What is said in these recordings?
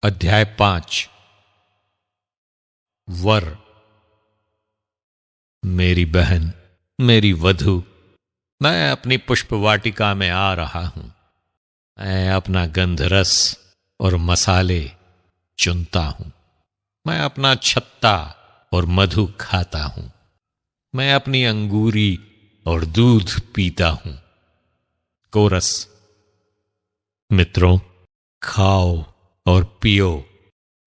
अध्याय 5। वर। मेरी बहन, मेरी वधू, मैं अपनी पुष्प वाटिका में आ रहा हूं। मैं अपना गंधरस और मसाले चुनता हूं। मैं अपना छत्ता और मधु खाता हूं। मैं अपनी अंगूरी और दूध पीता हूं। कोरस। मित्रों, खाओ और पियो,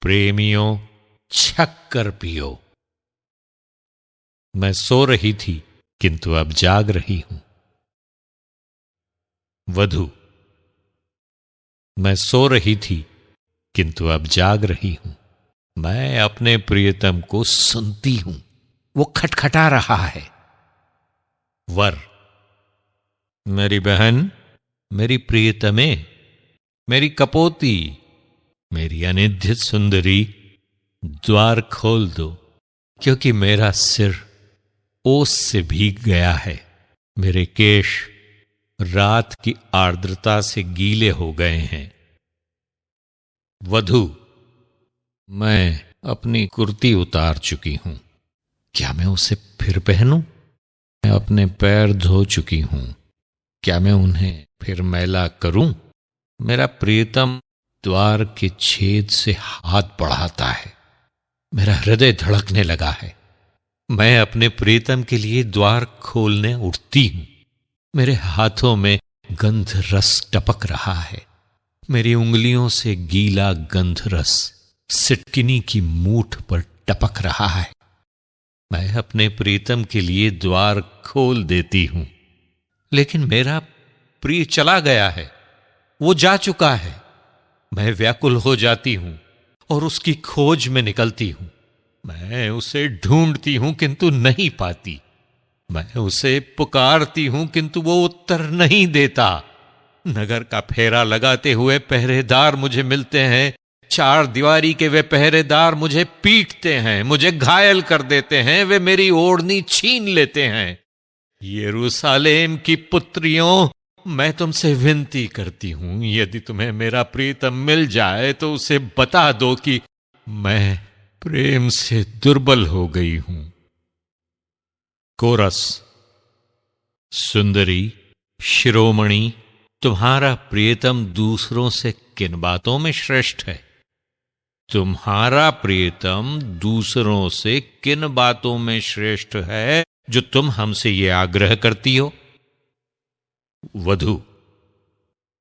प्रेमियों, छक कर पियो। मैं सो रही थी किंतु अब जाग रही हूं। वधू। मैं सो रही थी किंतु अब जाग रही हूं। मैं अपने प्रियतम को सुनती हूं, वो खटखटा रहा है। वर। मेरी बहन, मेरी प्रियतमे, मेरी कपोती, मेरी अनिध्य सुंदरी, द्वार खोल दो, क्योंकि मेरा सिर ओस से भीग गया है। मेरे केश रात की आर्द्रता से गीले हो गए हैं। वधू। मैं अपनी कुर्ती उतार चुकी हूं। क्या मैं उसे फिर पहनूं? मैं अपने पैर धो चुकी हूं। क्या मैं उन्हें फिर मैला करूं? मेरा प्रियतम द्वार के छेद से हाथ बढ़ाता है। मेरा हृदय धड़कने लगा है। मैं अपने प्रियतम के लिए द्वार खोलने उठती हूं। मेरे हाथों में गंध रस टपक रहा है। मेरी उंगलियों से गीला गंध रस सिटकिनी की मूठ पर टपक रहा है। मैं अपने प्रीतम के लिए द्वार खोल देती हूं, लेकिन मेरा प्रिय चला गया है। वो जा चुका है। मैं व्याकुल हो जाती हूं और उसकी खोज में निकलती हूं। मैं उसे ढूंढती हूं किंतु नहीं पाती। मैं उसे पुकारती हूं किंतु वो उत्तर नहीं देता। नगर का फेरा लगाते हुए पहरेदार मुझे मिलते हैं। चार दीवारी के वे पहरेदार मुझे पीटते हैं, मुझे घायल कर देते हैं। वे मेरी ओढ़नी छीन लेते हैं। यरूशलेम की पुत्रियों, मैं तुमसे विनती करती हूं, यदि तुम्हें मेरा प्रीतम मिल जाए तो उसे बता दो कि मैं प्रेम से दुर्बल हो गई हूं। कोरस। सुंदरी, शिरोमणि, तुम्हारा प्रियतम दूसरों से किन बातों में श्रेष्ठ है? तुम्हारा प्रियतम दूसरों से किन बातों में श्रेष्ठ है जो तुम हमसे ये आग्रह करती हो? वधू।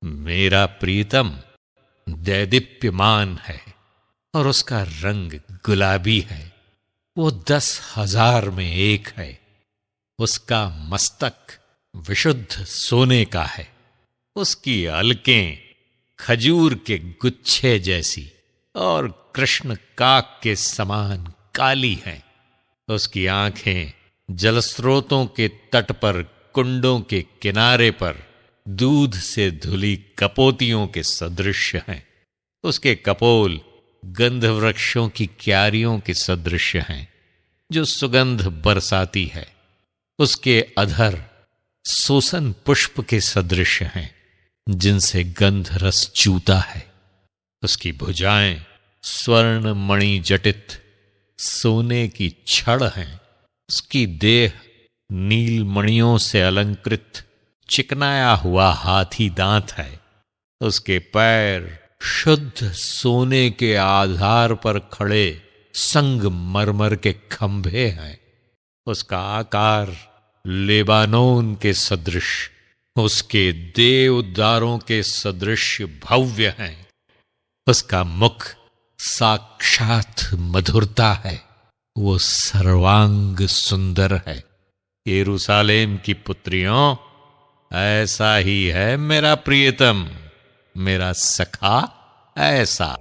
मेरा प्रियतम दैदीप्यमान है और उसका रंग गुलाबी है। वो 10,000 में एक है। उसका मस्तक विशुद्ध सोने का है। उसकी अलकें खजूर के गुच्छे जैसी और कृष्ण काक के समान काली हैं। उसकी आंखें जलस्रोतों के तट पर, कुंडों के किनारे पर दूध से धुली कपोतियों के सदृश हैं। उसके कपोल गंध वृक्षों की क्यारियों के सदृश हैं जो सुगंध बरसाती है। उसके अधर सोसन पुष्प के सदृश हैं जिनसे गंध रस चूता है। उसकी भुजाएं स्वर्ण मणि जटित सोने की छड़ हैं। उसकी देह नील मणियों से अलंकृत चिकनाया हुआ हाथी दांत है। उसके पैर शुद्ध सोने के आधार पर खड़े संगमरमर के खंभे हैं। उसका आकार लेबानोन के सदृश, उसके देवदारों के सदृश भव्य हैं। उसका मुख साक्षात मधुरता है। वो सर्वांग सुंदर है। यरूशलेम की पुत्रियों, ऐसा ही है मेरा प्रियतम, मेरा सखा ऐसा।